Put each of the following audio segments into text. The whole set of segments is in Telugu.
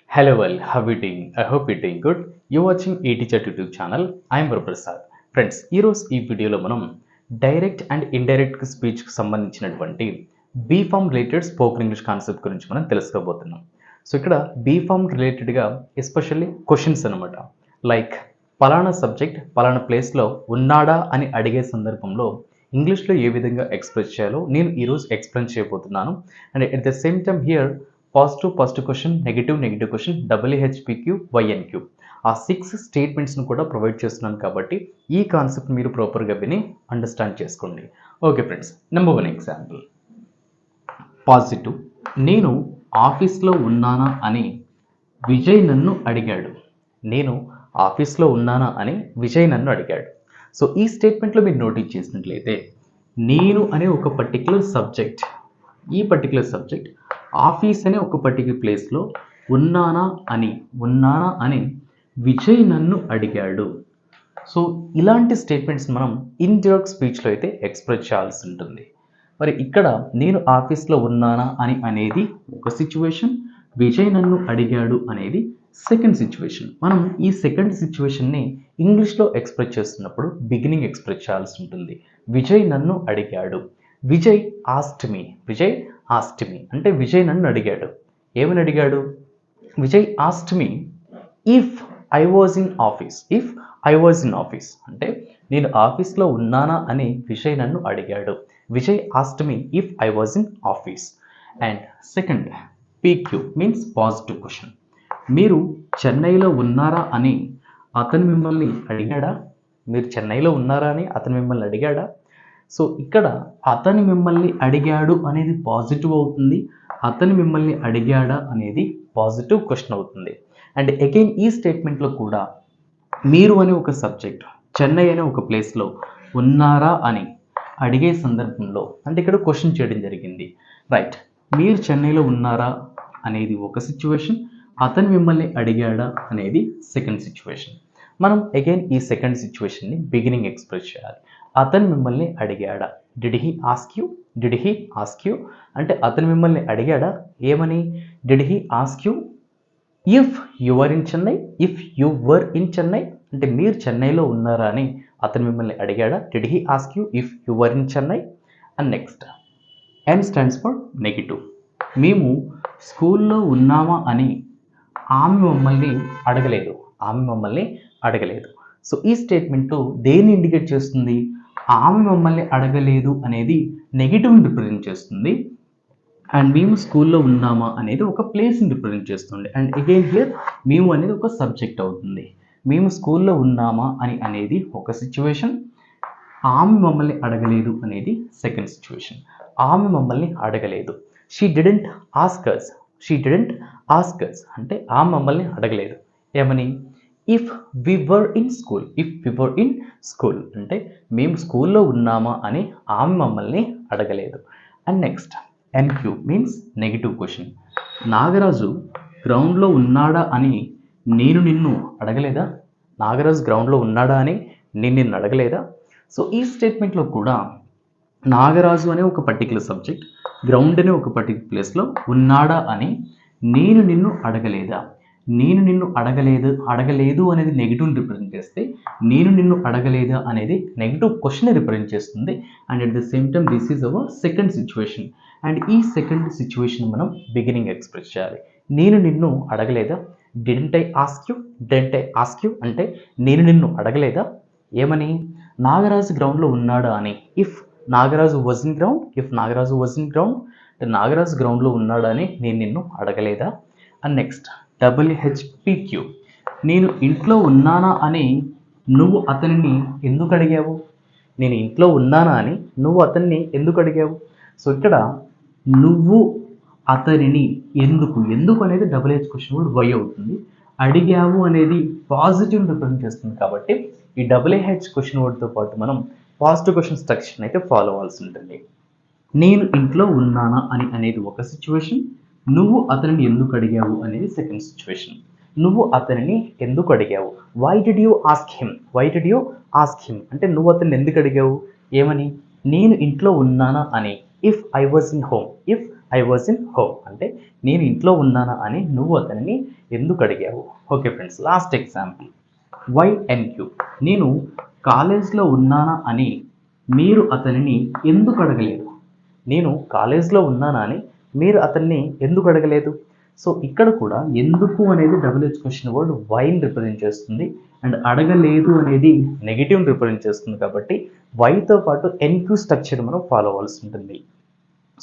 Hello, well, how are you doing? I hope you're doing good. You're watching eTeacher YouTube channel. I'm Prasad. Friends ఈరోజు ఈ వీడియోలో మనం డైరెక్ట్ అండ్ ఇండైరెక్ట్ స్పీచ్కి సంబంధించినటువంటి B Pharm related spoken English concept గురించి మనం తెలుసుకోబోతున్నాం. సో ఇక్కడ బీఫామ్ రిలేటెడ్గా ఎస్పెషల్లీ క్వశ్చన్స్ అనమాట. లైక్ పలానా సబ్జెక్ట్ పలానా ప్లేస్లో ఉన్నాడా అని అడిగే సందర్భంలో ఇంగ్లీష్లో ఏ విధంగా ఎక్స్ప్రెస్ చేయాలో నేను ఈరోజు ఎక్స్ప్లెయిన్ చేయబోతున్నాను. And at the same time here positive question, negative question, WHPQ, YNQ ఆ 6 స్టేట్మెంట్స్ను కూడా ప్రొవైడ్ చేస్తున్నాను కాబట్టి ఈ కాన్సెప్ట్ మీరు ప్రాపర్గా విని అండర్స్టాండ్ చేసుకోండి. Okay friends, number 1 example. Positive, నేను ఆఫీస్లో ఉన్నానా అని విజయ్ నన్ను అడిగాడు. నేను ఆఫీస్లో ఉన్నానా అని విజయ్ నన్ను అడిగాడు. సో ఈ స్టేట్మెంట్లో మీరు నోటీస్ చేసినట్లయితే నేను అనే ఒక పర్టిక్యులర్ సబ్జెక్ట్, ఈ పర్టిక్యులర్ సబ్జెక్ట్ ఆఫీస్ అనే ఒక పర్టిక్యులర్ ప్లేస్లో ఉన్నానా అని విజయ్ నన్ను అడిగాడు. సో ఇలాంటి స్టేట్మెంట్స్ మనం ఇండైరెక్ట్ స్పీచ్లో అయితే ఎక్స్ప్రెస్ చేయాల్సి ఉంటుంది. మరి ఇక్కడ నేను ఆఫీస్లో ఉన్నానా అని అనేది ఒక సిచ్యువేషన్, విజయ్ నన్ను అడిగాడు అనేది సెకండ్ సిచ్యువేషన్. మనం ఈ సెకండ్ సిచ్యువేషన్ని ఇంగ్లీష్లో ఎక్స్ప్రెస్ చేస్తున్నప్పుడు బిగినింగ్ ఎక్స్ప్రెస్ చేయాల్సి ఉంటుంది. విజయ్ నన్ను అడిగాడు. విజయ్ ఆస్క్డ్ మీ అంటే విజయ్ నన్ను అడిగాడు. ఏమని అడిగాడు? Vijay asked me if I was in office అంటే నేను ఆఫీస్లో ఉన్నానా అని విజయ్ నన్ను అడిగాడు. Vijay asked me if I was in office. And second PQ means positive question. మీరు చెన్నైలో ఉన్నారా అని అతను మిమ్మల్ని అడిగాడా? మీరు చెన్నైలో ఉన్నారా అని అతను మిమ్మల్ని అడిగాడా? సో ఇక్కడ అతను మిమ్మల్ని అడిగాడు అనేది పాజిటివ్ అవుతుంది, అతను మిమ్మల్ని అడిగాడా అనేది పాజిటివ్ క్వశ్చన్ అవుతుంది. అండ్ అగైన్ ఈ స్టేట్మెంట్లో కూడా మీరు అనే ఒక సబ్జెక్ట్ చెన్నై అనే ఒక ప్లేస్లో ఉన్నారా అని అడిగే సందర్భంలో అంటే ఇక్కడ క్వశ్చన్ చేయడం జరిగింది. రైట్, మీరు చెన్నైలో ఉన్నారా అనేది ఒక సిచ్యువేషన్, అతను మిమ్మల్ని అడిగాడా అనేది సెకండ్ సిచ్యువేషన్. మనం అగైన్ ఈ సెకండ్ సిచ్యువేషన్ని బిగినింగ్ ఎక్స్ప్రెస్ చేయాలి. అతను మిమ్మల్ని అడిగాడా? డిడ్ హీ ఆస్క్ యూ అంటే అతను మిమ్మల్ని అడిగాడా? ఏమని? Did he ask you if you were in Chennai అంటే మీరు చెన్నైలో ఉన్నారా అని అతను మిమ్మల్ని అడిగాడా? Did he ask you if you were in Chennai. And next N stands for negative. మేము స్కూల్లో ఉన్నామా అని ఆమె మమ్మల్ని అడగలేదు. సో ఈ స్టేట్మెంట్ దేన్ని ఇండికేట్ చేస్తుంది? ఆమె మమ్మల్ని అడగలేదు అనేది నెగిటివ్ని రిప్రజెంట్ చేస్తుంది. అండ్ మేము స్కూల్లో ఉన్నామా అనేది ఒక ప్లేస్ని రిప్రజెంట్ చేస్తుంది. అండ్ అగైన్ హియర్ మేము అనేది ఒక సబ్జెక్ట్ అవుతుంది. మేము స్కూల్లో ఉన్నామా అని అనేది ఒక సిచ్యువేషన్, ఆమె మమ్మల్ని అడగలేదు అనేది సెకండ్ సిచ్యువేషన్. ఆమె మమ్మల్ని అడగలేదు. షీ డిడెంట్ ఆస్క్ అస్ అంటే ఆమె మమ్మల్ని అడగలేదు. ఏమని? If we were in school అంటే మేము స్కూల్లో ఉన్నామా అని ఆమె మమ్మల్ని అడగలేదు. And next N Q means negative question. Nagaraju గ్రౌండ్లో ఉన్నాడా అని నేను నిన్ను అడగలేదా? సో ఈ స్టేట్మెంట్లో కూడా నాగరాజు అనే ఒక పర్టికులర్ సబ్జెక్ట్ గ్రౌండ్ అనే ఒక పర్టికులర్ ప్లేస్లో ఉన్నాడా అని నేను నిన్ను అడగలేదా? నేను నిన్ను అడగలేదు అనేది నెగిటివ్ని రిప్రజెంట్ చేస్తే నేను నిన్ను అడగలేదా అనేది నెగిటివ్ క్వశ్చన్ రిప్రజెంట్ చేస్తుంది. And at the same time this is our second situation. And ఈ సెకండ్ సిచ్యువేషన్ మనం బిగినింగ్ ఎక్స్ప్రెస్ చేయాలి. నేను నిన్ను అడగలేదా? డిడెంట్ ఐ ఆస్క్ యూ అంటే నేను నిన్ను అడగలేదా? ఏమని? నాగరాజు గ్రౌండ్లో ఉన్నాడా అని. If Nagaraju was in ground అంటే నాగరాజు గ్రౌండ్లో ఉన్నాడా అని నేను నిన్ను అడగలేదా? And next WHPQ. నేను ఇంట్లో ఉన్నానా అని నువ్వు అతనిని ఎందుకు అడిగావు? సో ఇక్కడ నువ్వు అతనిని ఎందుకు అనేది డబ్ల్యూహెచ్ క్వశ్చన్ కూడా వై అవుతుంది. అడిగావు అనేది పాజిటివ్ రిప్రజెంట్ చేస్తుంది కాబట్టి ఈ డబ్ల్యూహెచ్ క్వశ్చన్ వర్డ్తో పాటు మనం పాజిటివ్ క్వశ్చన్ స్ట్రక్చర్ అయితే ఫాలో అవ్వాల్సి ఉంటుంది. నేను ఇంట్లో ఉన్నానా అని అనేది ఒక సిచ్యువేషన్, నువ్వు అతనిని ఎందుకు అడిగావు అనేది సెకండ్ సిచ్యువేషన్. నువ్వు అతనిని ఎందుకు అడిగావు? Why did you ask him అంటే నువ్వు అతన్ని ఎందుకు అడిగావు? ఏమని? నేను ఇంట్లో ఉన్నానా అని. If I was I was in home అంటే నేను ఇంట్లో ఉన్నానా అని నువ్వు అతనిని ఎందుకు అడిగావు. Okay friends, last example why and you. నేను కాలేజ్లో ఉన్నానా అని మీరు అతనిని ఎందుకు అడగలేదు. నేను కాలేజ్లో ఉన్నానా అని మీరు అతన్ని ఎందుకు అడగలేదు. సో ఇక్కడ కూడా ఎందుకు అనేది డబుల్ క్వశ్చన్ వర్డ్ వైని రిప్రజెంట్ చేస్తుంది అండ్ అడగలేదు అనేది నెగిటివ్ని రిప్రజెంట్ చేస్తుంది కాబట్టి వైతో పాటు ఎన్క్యూ స్ట్రక్చర్ మనం ఫాలో అవ్వాల్సి ఉంటుంది.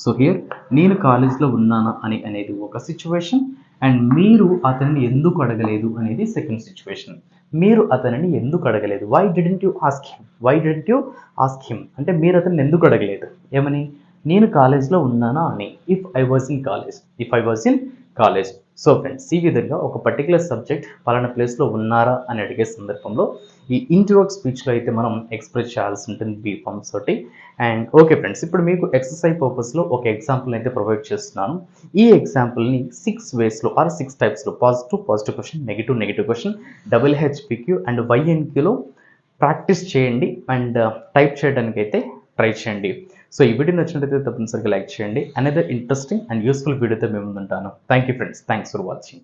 సో హియర్ నేను కాలేజ్లో ఉన్నానా అని అనేది ఒక సిచ్యువేషన్ అండ్ మీరు అతన్ని ఎందుకు అడగలేదు అనేది సెకండ్ సిచ్యువేషన్. మీరు అతనిని ఎందుకు అడగలేదు, why didn't you ask him, why didn't you ask him అంటే మీరు అతన్ని ఎందుకు అడగలేదు ఏమని, నేను కాలేజ్లో ఉన్నానా అని, if I was in college, if I was in college. So friends, ఈ విధంగా ఒక పర్టికులర్ సబ్జెక్ట్ పలానా ప్లేస్లో ఉన్నారా అని అడిగే సందర్భంలో ఈ ఇంటర్వ్యూక్ స్పీచ్లో అయితే మనం ఎక్స్ప్రెస్ చేయాల్సి ఉంటుంది బీ ఫార్మ్స్ తోటి. అండ్ ఓకే ఫ్రెండ్స్, ఇప్పుడు మీకు ఎక్సర్సైజ్ పర్పస్లో ఒక ఎగ్జాంపుల్ అయితే ప్రొవైడ్ చేస్తున్నాను. ఈ ఎగ్జాంపుల్ని 6 వేస్లో ఆర్ 6 టైప్స్లో positive question, negative question, HHPQ and YNQలో ప్రాక్టీస్ చేయండి అండ్ టైప్ చేయడానికి అయితే ట్రై చేయండి. సో ఈ వీడియో నచ్చినట్లయితే తప్పనిసరిగా లైక్ చేయండి. అనదర్ ఇంట్రెస్టింగ్ అండ్ యూస్ఫుల్ వీడియోతో మేము ముందుంటాను. Thank you friends, thanks for watching.